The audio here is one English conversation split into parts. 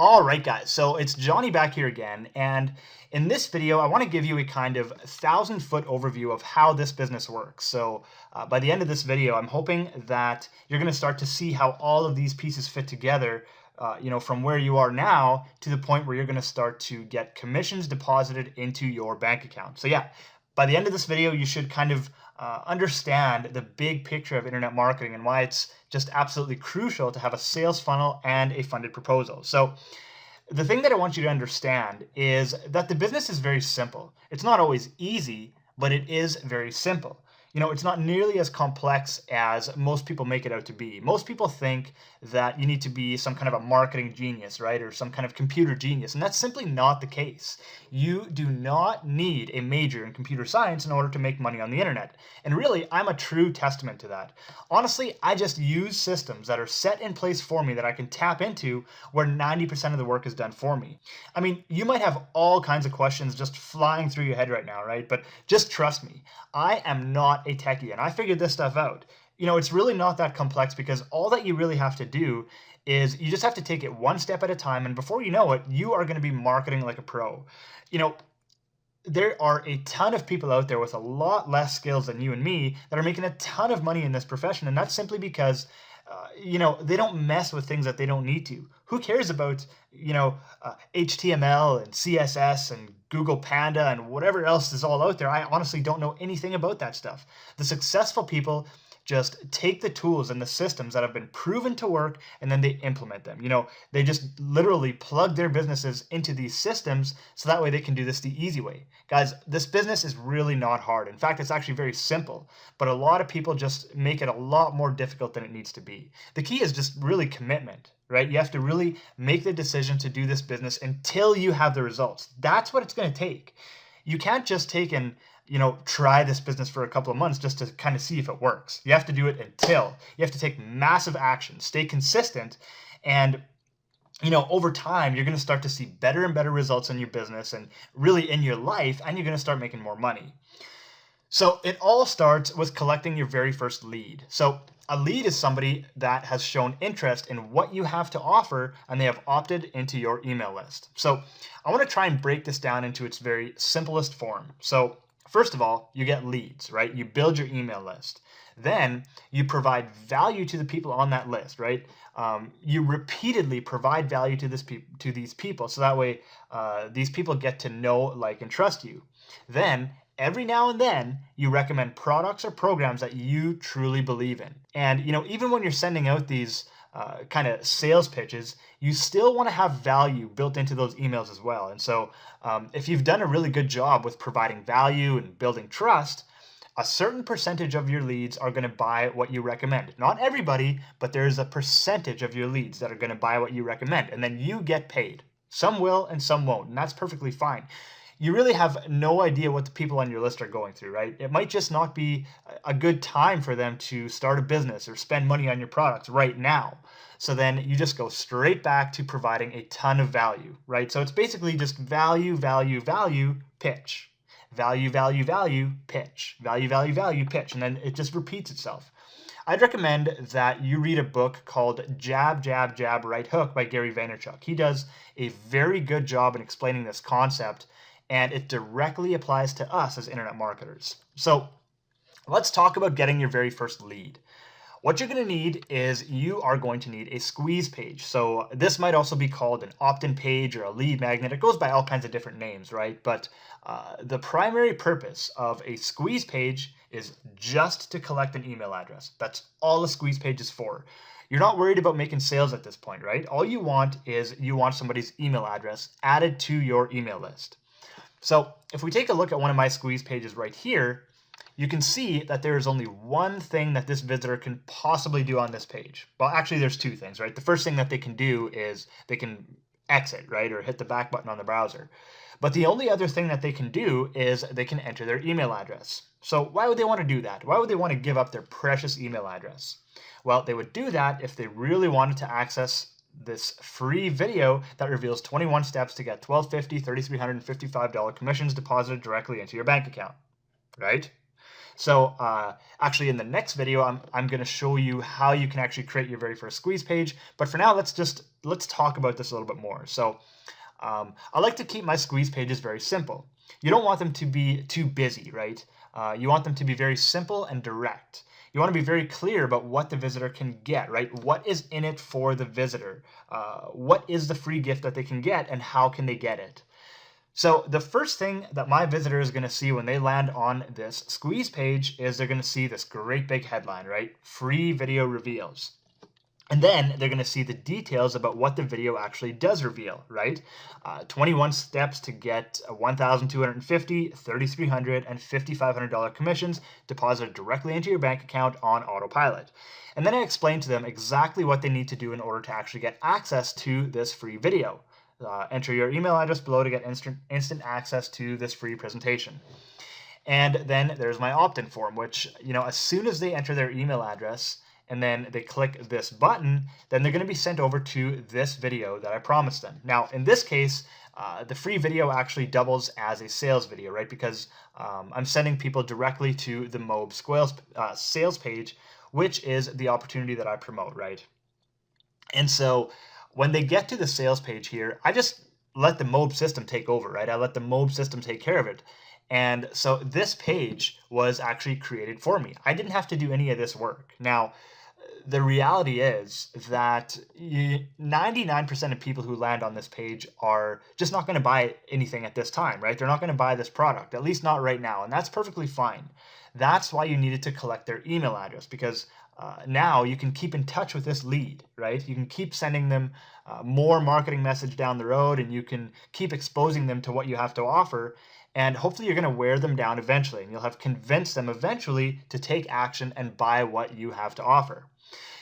All right, guys, so it's Johnny back here again, and in this video, I want to give you a kind of 1,000-foot overview of how this business works. So by the end of this video, I'm hoping that you're going to start to see how all of these pieces fit together, from where you are now to the point where you're going to start to get commissions deposited into your bank account. So yeah, by the end of this video, you should kind of understand the big picture of internet marketing and why it's just absolutely crucial to have a sales funnel and a funded proposal. So the thing that I want you to understand is that the business is very simple. It's not always easy, but it is very simple. It's not nearly as complex as most people make it out to be. Most people think that you need to be some kind of a marketing genius, right? Or some kind of computer genius. And that's simply not the case. You do not need a major in computer science in order to make money on the internet. And really, I'm a true testament to that. Honestly, I just use systems that are set in place for me that I can tap into where 90% of the work is done for me. I mean, you might have all kinds of questions just flying through your head right now, right? But just trust me, I am not a techie and I figured this stuff out. It's really not that complex because all that you really have to do is you just have to take it one step at a time, and before you know it, you are going to be marketing like a pro. There are a ton of people out there with a lot less skills than you and me that are making a ton of money in this profession, and that's simply because they don't mess with things that they don't need to. Who cares about, HTML and CSS and Google Panda and whatever else is all out there? I honestly don't know anything about that stuff. The successful people just take the tools and the systems that have been proven to work and then they implement them. They just literally plug their businesses into these systems so that way they can do this the easy way. Guys, this business is really not hard. In fact, it's actually very simple, but a lot of people just make it a lot more difficult than it needs to be. The key is just really commitment, right? You have to really make the decision to do this business until you have the results. That's what it's going to take. You can't just take and try this business for a couple of months just to kind of see if it works. You have to do it until. You have to take massive action, stay consistent, and over time, you're going to start to see better and better results in your business and really in your life, and you're going to start making more money. So it all starts with collecting your very first lead. So a lead is somebody that has shown interest in what you have to offer and they have opted into your email list. So I want to try and break this down into its very simplest form. So first of all, you get leads, right? You build your email list. Then you provide value to the people on that list, right? You repeatedly provide value to these people, so that way these people get to know, like, and trust you. Then every now and then you recommend products or programs that you truly believe in. And even when you're sending out these kind of sales pitches, you still want to have value built into those emails as well. And so if you've done a really good job with providing value and building trust, a certain percentage of your leads are going to buy what you recommend. Not everybody, but there's a percentage of your leads that are going to buy what you recommend, and then you get paid. Some will and some won't, and that's perfectly fine. You really have no idea what the people on your list are going through, right? It might just not be a good time for them to start a business or spend money on your products right now. So then you just go straight back to providing a ton of value, right? So it's basically just value, value, value, pitch. Value, value, value, pitch. Value, value, value, pitch. And then it just repeats itself. I'd recommend that you read a book called Jab, Jab, Jab, Right Hook by Gary Vaynerchuk. He does a very good job in explaining this concept, and it directly applies to us as internet marketers. So let's talk about getting your very first lead. What you're going to need is you are going to need a squeeze page. So this might also be called an opt-in page or a lead magnet. It goes by all kinds of different names, right? But the primary purpose of a squeeze page is just to collect an email address. That's all a squeeze page is for. You're not worried about making sales at this point, right? All you want is you want somebody's email address added to your email list. So if we take a look at one of my squeeze pages right here, you can see that there is only one thing that this visitor can possibly do on this page. Well, actually, there's two things, right? The first thing that they can do is they can exit, right? Or hit the back button on the browser. But the only other thing that they can do is they can enter their email address. So why would they want to do that? Why would they want to give up their precious email address? Well, they would do that if they really wanted to access this free video that reveals 21 steps to get $1,250, $3,355 commissions deposited directly into your bank account, right? So actually in the next video, I'm going to show you how you can actually create your very first squeeze page. But for now, let's talk about this a little bit more. So I like to keep my squeeze pages very simple. You don't want them to be too busy, right? You want them to be very simple and direct. You want to be very clear about what the visitor can get, right? What is in it for the visitor? What is the free gift that they can get, and how can they get it? So the first thing that my visitor is going to see when they land on this squeeze page is they're going to see this great big headline, right? Free video reveals. And then they're going to see the details about what the video actually does reveal, right? 21 steps to get $1,250, $3,300, and $5,500 commissions deposited directly into your bank account on autopilot. And then I explain to them exactly what they need to do in order to actually get access to this free video. Enter your email address below to get instant access to this free presentation. And then there's my opt-in form, which, as soon as they enter their email address, and then they click this button, then they're going to be sent over to this video that I promised them. Now, in this case, the free video actually doubles as a sales video, right? Because I'm sending people directly to the Mob sales page, which is the opportunity that I promote, right? And so when they get to the sales page here, I just let the Mob system take over, right? I let the Mob system take care of it. And so this page was actually created for me. I didn't have to do any of this work. Now, the reality is that 99% of people who land on this page are just not going to buy anything at this time, right? They're not going to buy this product, at least not right now. And that's perfectly fine. That's why you needed to collect their email address, because now you can keep in touch with this lead, right? You can keep sending them more marketing message down the road, and you can keep exposing them to what you have to offer. And hopefully you're going to wear them down eventually, and you'll have convinced them eventually to take action and buy what you have to offer.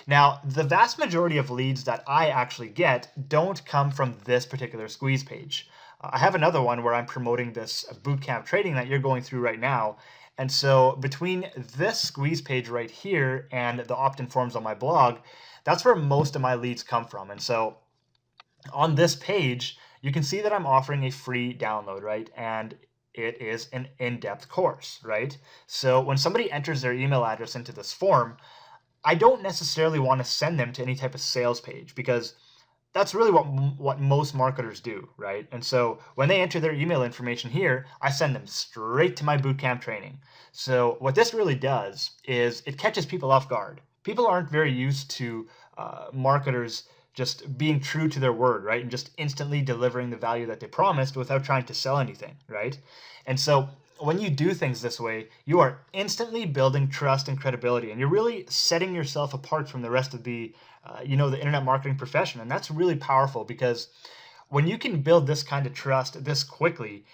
Now, the vast majority of leads that I actually get don't come from this particular squeeze page. I have another one where I'm promoting this bootcamp training that you're going through right now. And so between this squeeze page right here and the opt-in forms on my blog, that's where most of my leads come from. And so on this page, you can see that I'm offering a free download, right? And it is an in-depth course, right? So when somebody enters their email address into this form, I don't necessarily want to send them to any type of sales page, because that's really what most marketers do, right? And so when they enter their email information here, I send them straight to my bootcamp training. So what this really does is it catches people off guard. People aren't very used to marketers just being true to their word, right? And just instantly delivering the value that they promised without trying to sell anything, right? And so when you do things this way, you are instantly building trust and credibility, and you're really setting yourself apart from the rest of the internet marketing profession. And that's really powerful, because when you can build this kind of trust this quickly,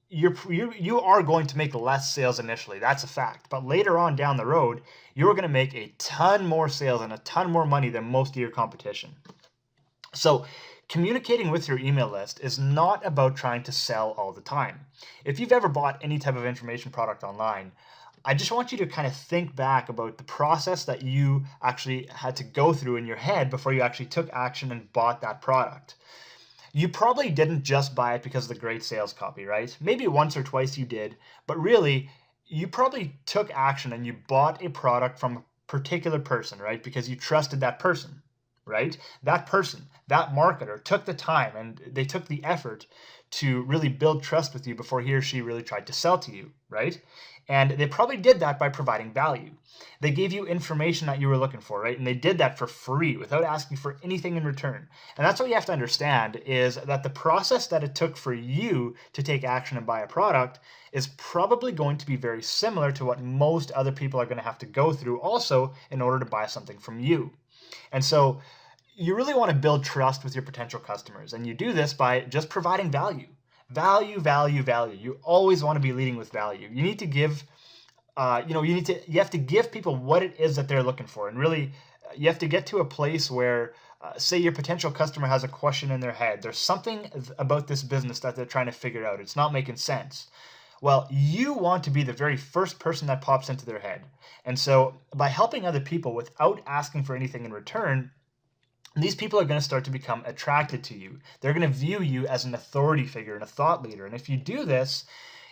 you are going to make less sales initially. That's a fact. But later on down the road, you're going to make a ton more sales and a ton more money than most of your competition. So communicating with your email list is not about trying to sell all the time. If you've ever bought any type of information product online, I just want you to kind of think back about the process that you actually had to go through in your head before you actually took action and bought that product. You probably didn't just buy it because of the great sales copy, right? Maybe once or twice you did, but really, you probably took action and you bought a product from a particular person, right? Because you trusted that person, right? That person, that marketer took the time and they took the effort to really build trust with you before he or she really tried to sell to you, right? And they probably did that by providing value. They gave you information that you were looking for, right? And they did that for free without asking for anything in return. And that's what you have to understand, is that the process that it took for you to take action and buy a product is probably going to be very similar to what most other people are going to have to go through also in order to buy something from you. And so you really want to build trust with your potential customers. And you do this by just providing value. Value, value, value. You always want to be leading with value. You need to give, you have to give people what it is that they're looking for. And really, you have to get to a place where, say your potential customer has a question in their head. There's something about this business that they're trying to figure out. It's not making sense. Well, you want to be the very first person that pops into their head. And so by helping other people without asking for anything in return, these people are going to start to become attracted to you. They're going to view you as an authority figure and a thought leader. And if you do this,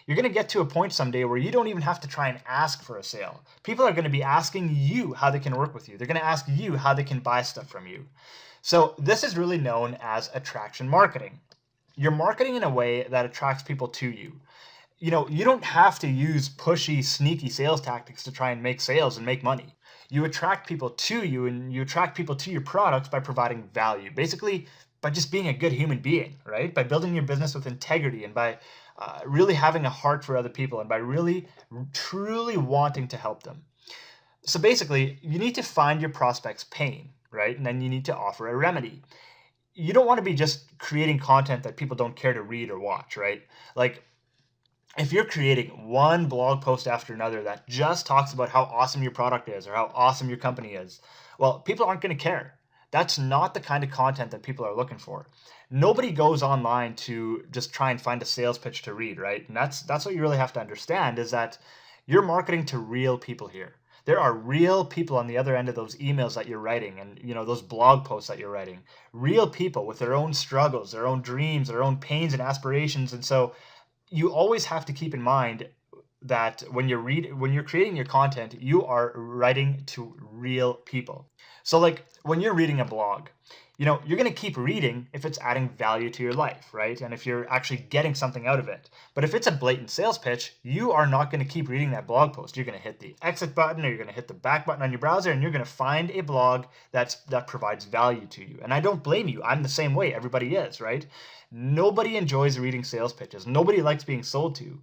You're going to get to a point someday where you don't even have to try and ask for a sale. People are going to be asking you how they can work with you. They're going to ask you how they can buy stuff from you. So this is really known as attraction marketing. You're marketing in a way that attracts people to you. You don't have to use pushy, sneaky sales tactics to try and make sales and make money. You attract people to you, and you attract people to your products by providing value. Basically, by just being a good human being, right? By building your business with integrity, and by really having a heart for other people, and by really, truly wanting to help them. So basically, you need to find your prospect's pain, right? And then you need to offer a remedy. You don't want to be just creating content that people don't care to read or watch, right? Like, if you're creating one blog post after another that just talks about how awesome your product is or how awesome your company is, well, people aren't going to care. That's not the kind of content that people are looking for. Nobody goes online to just try and find a sales pitch to read, right? And that's what you really have to understand, is that you're marketing to real people here. There are real people on the other end of those emails that you're writing, and those blog posts that you're writing. Real people with their own struggles, their own dreams, their own pains and aspirations. And so you always have to keep in mind that when you're creating your content, you are writing to real people. So like when you're reading a blog, you're going to keep reading if it's adding value to your life, right? And if you're actually getting something out of it. But if it's a blatant sales pitch, you are not going to keep reading that blog post. You're going to hit the exit button, or you're going to hit the back button on your browser, and you're going to find a blog that provides value to you. And I don't blame you. I'm the same way. Everybody is, right? Nobody enjoys reading sales pitches. Nobody likes being sold to.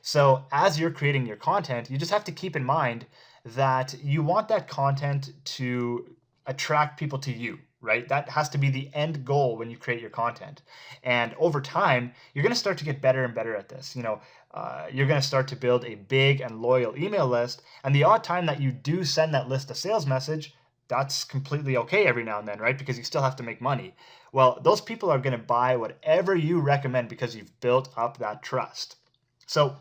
So as you're creating your content, you just have to keep in mind that you want that content to attract people to you, right? That has to be the end goal when you create your content. And over time, you're going to start to get better and better at this. You're going to start to build a big and loyal email list. And the odd time that you do send that list a sales message, that's completely okay every now and then, right? Because you still have to make money. Well, those people are going to buy whatever you recommend because you've built up that trust. So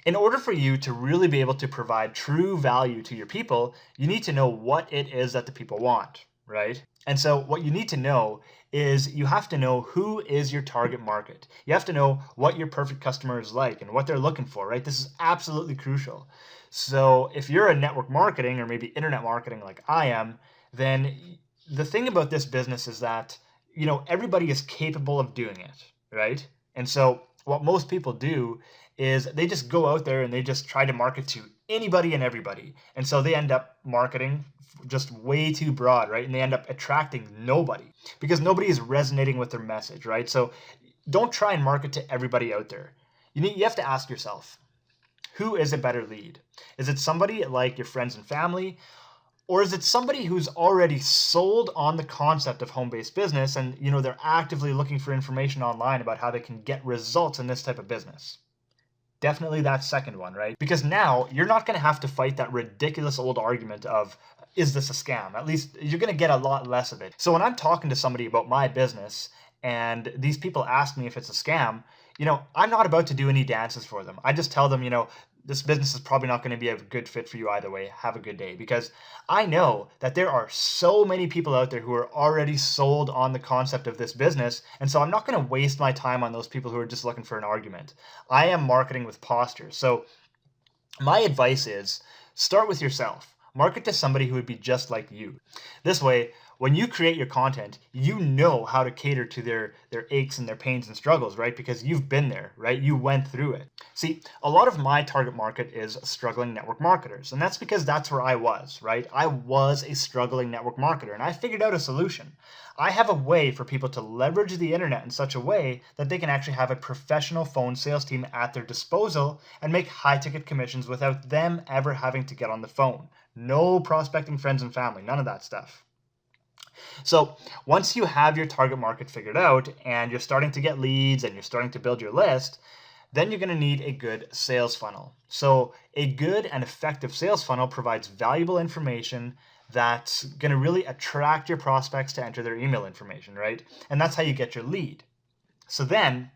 in order for you to really be able to provide true value to your people, you need to know what it is that the people want, right? And so what you need to know is you have to know who is your target market. You have to know what your perfect customer is like and what they're looking for, right? This is absolutely crucial. So if you're a network marketing or maybe internet marketing like I am, then the thing about this business is that, everybody is capable of doing it, right? And so what most people do is they just go out there and they just try to market to anybody and everybody. And so they end up marketing just way too broad, right? And they end up attracting nobody because nobody is resonating with their message, right? So don't try and market to everybody out there. You have to ask yourself, who is a better lead? Is it somebody like your friends and family? Or is it somebody who's already sold on the concept of home-based business and they're actively looking for information online about how they can get results in this type of business? Definitely that second one, right? Because now you're not going to have to fight that ridiculous old argument of, is this a scam? At least you're going to get a lot less of it. So when I'm talking to somebody about my business and these people ask me if it's a scam, I'm not about to do any dances for them. I just tell them, this business is probably not going to be a good fit for you either way. Have a good day. Because I know that there are so many people out there who are already sold on the concept of this business. And so I'm not going to waste my time on those people who are just looking for an argument. I am marketing with postures. So my advice is start with yourself. Market to somebody who would be just like you. This way, when you create your content, you know how to cater to their aches and their pains and struggles, right? Because you've been there, right? You went through it. See, a lot of my target market is struggling network marketers. And that's because that's where I was, right? I was a struggling network marketer and I figured out a solution. I have a way for people to leverage the internet in such a way that they can actually have a professional phone sales team at their disposal and make high-ticket commissions without them ever having to get on the phone. No prospecting friends and family, none of that stuff. So once you have your target market figured out and you're starting to get leads and you're starting to build your list, then you're going to need a good sales funnel. So a good and effective sales funnel provides valuable information that's going to really attract your prospects to enter their email information, right? And that's how you get your lead. So then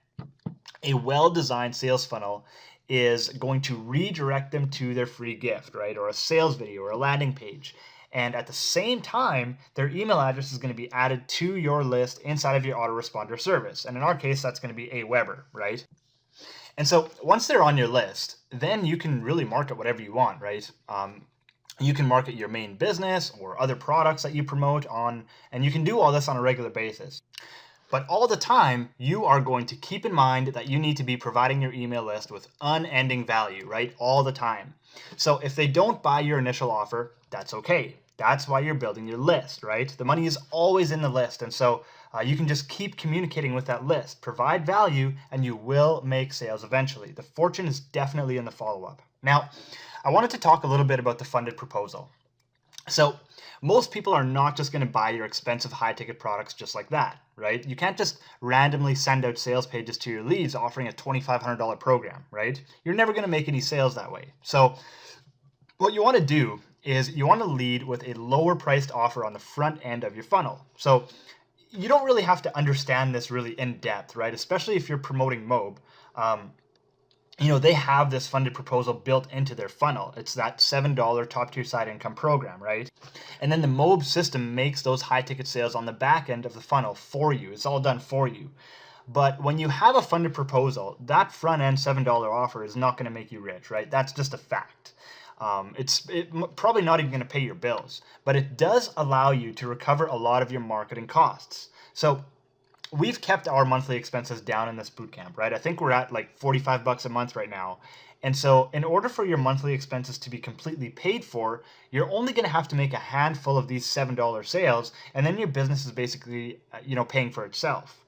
a well-designed sales funnel is going to redirect them to their free gift, right? Or a sales video or a landing page. And at the same time, their email address is going to be added to your list inside of your autoresponder service. And in our case, that's going to be Aweber, right? And so once they're on your list, then you can really market whatever you want, right? You can market your main business or other products that you promote on, and you can do all this on a regular basis. But all the time, you are going to keep in mind that you need to be providing your email list with unending value, right? All the time. So if they don't buy your initial offer, that's okay. That's why you're building your list, right? The money is always in the list. And so you can just keep communicating with that list, provide value, and you will make sales eventually. The fortune is definitely in the follow-up. Now, I wanted to talk a little bit about the funded proposal. So most people are not just going to buy your expensive high-ticket products just like that, right? You can't just randomly send out sales pages to your leads offering a $2,500 program, right? You're never going to make any sales that way. So what you want to do is you want to lead with a lower priced offer on the front end of your funnel. So you don't really have to understand this really in depth, right? Especially if you're promoting Mob. They have this funded proposal built into their funnel. It's that $7 top tier side income program, right? And then the Mob system makes those high ticket sales on the back end of the funnel for you. It's all done for you. But when you have a funded proposal, that front end $7 offer is not going to make you rich, right? That's just a fact. It's probably not even going to pay your bills, but it does allow you to recover a lot of your marketing costs. So we've kept our monthly expenses down in this bootcamp, right? I think we're at like $45 a month right now. And so in order for your monthly expenses to be completely paid for, you're only going to have to make a handful of these $7 sales, and then your business is basically, paying for itself.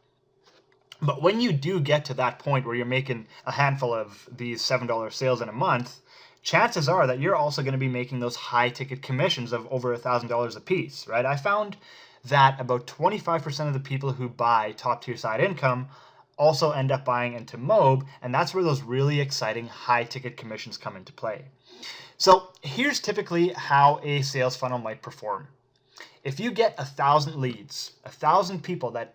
But when you do get to that point where you're making a handful of these $7 sales in a month, chances are that you're also going to be making those high ticket commissions of over $1,000 a piece, right? I found that about 25% of the people who buy top tier side income also end up buying into Mob, and that's where those really exciting high ticket commissions come into play. So here's typically how a sales funnel might perform. If you get 1,000 leads, 1,000 people that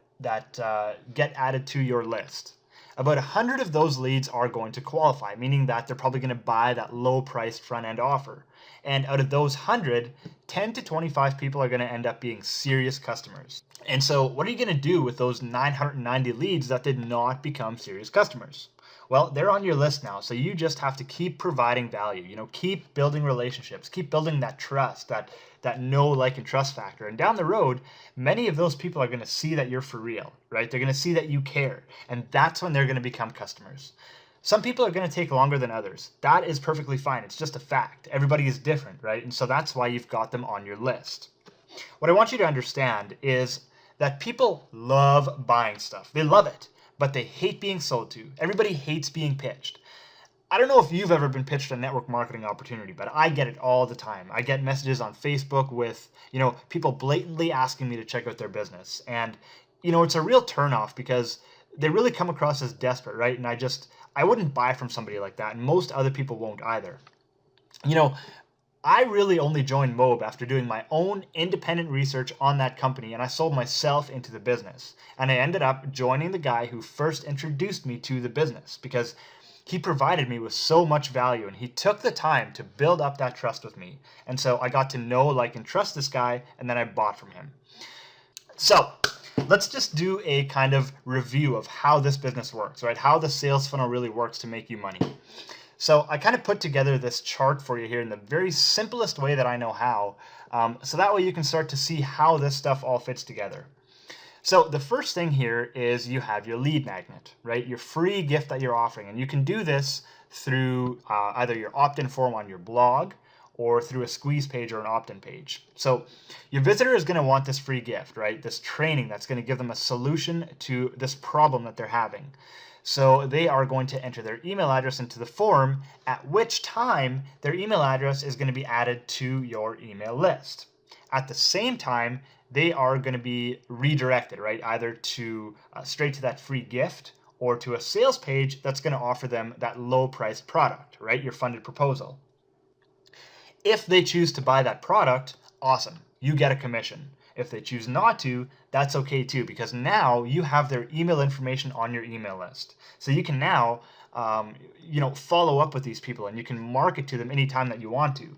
get added to your list, about 100 of those leads are going to qualify, meaning that they're probably going to buy that low priced front end offer. And out of those 100, 10 to 25 people are going to end up being serious customers. And so what are you going to do with those 990 leads that did not become serious customers? Well, they're on your list now, so you just have to keep providing value, keep building relationships, keep building that trust, that know, like, and trust factor. And down the road, many of those people are going to see that you're for real, right? They're going to see that you care, and that's when they're going to become customers. Some people are going to take longer than others. That is perfectly fine. It's just a fact. Everybody is different, right? And so that's why you've got them on your list. What I want you to understand is that people love buying stuff. They love it, but they hate being sold to. Everybody hates being pitched. I don't know if you've ever been pitched a network marketing opportunity, but I get it all the time. I get messages on Facebook with, people blatantly asking me to check out their business. And, it's a real turnoff because they really come across as desperate, right? And I wouldn't buy from somebody like that, and most other people won't either. I really only joined Mob after doing my own independent research on that company, and I sold myself into the business. And I ended up joining the guy who first introduced me to the business because he provided me with so much value, and he took the time to build up that trust with me. And so I got to know, like, and trust this guy, and then I bought from him. So let's just do a kind of review of how this business works, right? How the sales funnel really works to make you money. So I kind of put together this chart for you here in the very simplest way that I know how. So that way you can start to see how this stuff all fits together. So the first thing here is you have your lead magnet, right? Your free gift that you're offering. And you can do this through either your opt-in form on your blog or through a squeeze page or an opt-in page. So your visitor is going to want this free gift, right? This training that's going to give them a solution to this problem that they're having. So they are going to enter their email address into the form, at which time their email address is going to be added to your email list. At the same time, they are going to be redirected, right? Either to straight to that free gift or to a sales page that's going to offer them that low priced product, right? Your funded proposal. If they choose to buy that product, awesome, you get a commission. If they choose not to, that's okay too, because now you have their email information on your email list. So you can now, follow up with these people, and you can market to them anytime that you want to.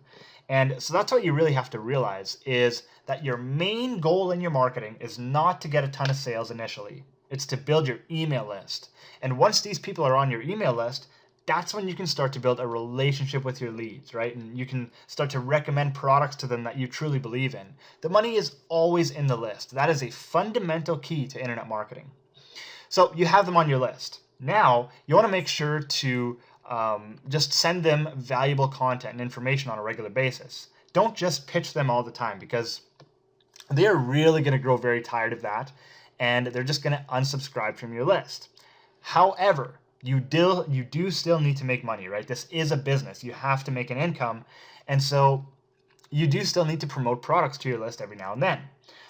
And so that's what you really have to realize, is that your main goal in your marketing is not to get a ton of sales initially. It's to build your email list. And once these people are on your email list, that's when you can start to build a relationship with your leads, right? And you can start to recommend products to them that you truly believe in. The money is always in the list. That is a fundamental key to internet marketing. So you have them on your list. Now, you want to make sure to just send them valuable content and information on a regular basis. Don't just pitch them all the time, because they're really going to grow very tired of that, and they're just going to unsubscribe from your list. However, you do still need to make money, right? This is a business. You have to make an income, and so you do still need to promote products to your list every now and then.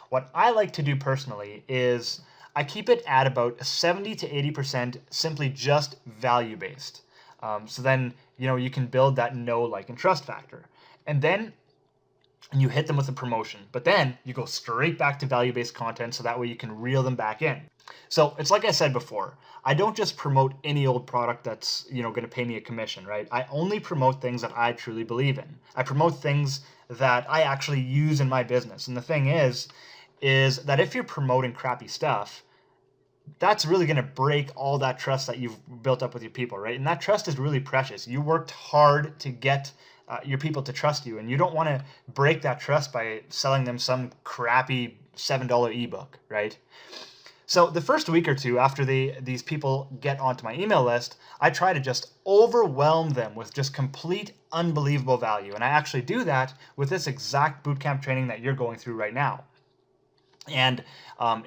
What I like to do personally is I keep it at about 70 to 80% simply just value-based. So then, you can build that know, like, and trust factor. And then you hit them with a promotion, but then you go straight back to value-based content so that way you can reel them back in. So it's like I said before, I don't just promote any old product that's, going to pay me a commission, right? I only promote things that I truly believe in. I promote things that I actually use in my business. And the thing is that if you're promoting crappy stuff, that's really going to break all that trust that you've built up with your people, right? And that trust is really precious. You worked hard to get your people to trust you, and you don't want to break that trust by selling them some crappy $7 ebook, right? So the first week or two after these people get onto my email list, I try to just overwhelm them with just complete unbelievable value. And I actually do that with this exact bootcamp training that you're going through right now. And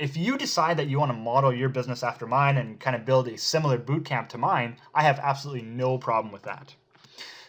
if you decide that you want to model your business after mine and kind of build a similar bootcamp to mine, I have absolutely no problem with that.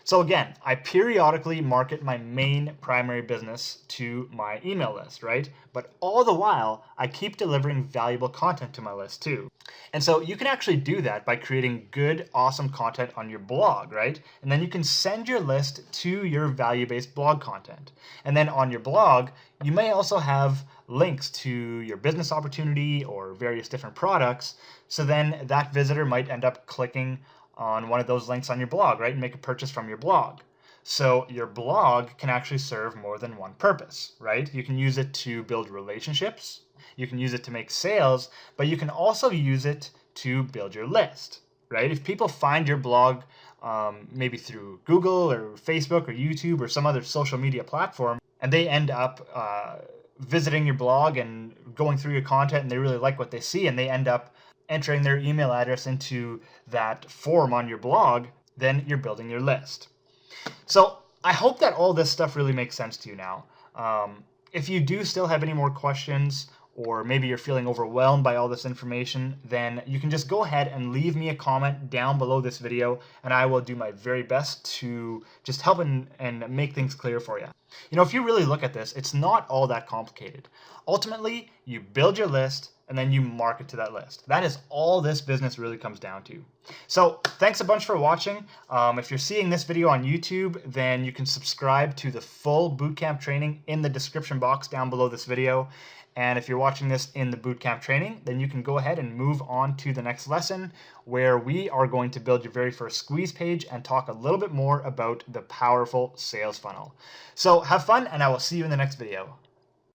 So again, I periodically market my main primary business to my email list, right? But all the while, I keep delivering valuable content to my list too. And so you can actually do that by creating good, awesome content on your blog, right? And then you can send your list to your value-based blog content. And then on your blog, you may also have links to your business opportunity or various different products. So then that visitor might end up clicking on one of those links on your blog, right? And make a purchase from your blog. So your blog can actually serve more than one purpose, right? You can use it to build relationships. You can use it to make sales, but you can also use it to build your list, right? If people find your blog, maybe through Google or Facebook or YouTube or some other social media platform, and they end up visiting your blog and going through your content, and they really like what they see, and they end up entering their email address into that form on your blog, then you're building your list. So I hope that all this stuff really makes sense to you now. If you do still have any more questions, or maybe you're feeling overwhelmed by all this information, then you can just go ahead and leave me a comment down below this video, and I will do my very best to just help and make things clear for you. If you really look at this, it's not all that complicated. Ultimately, you build your list, and then you market to that list. That is all this business really comes down to. So thanks a bunch for watching. If you're seeing this video on YouTube, then you can subscribe to the full bootcamp training in the description box down below this video. And if you're watching this in the bootcamp training, then you can go ahead and move on to the next lesson, where we are going to build your very first squeeze page and talk a little bit more about the powerful sales funnel. So have fun, and I will see you in the next video.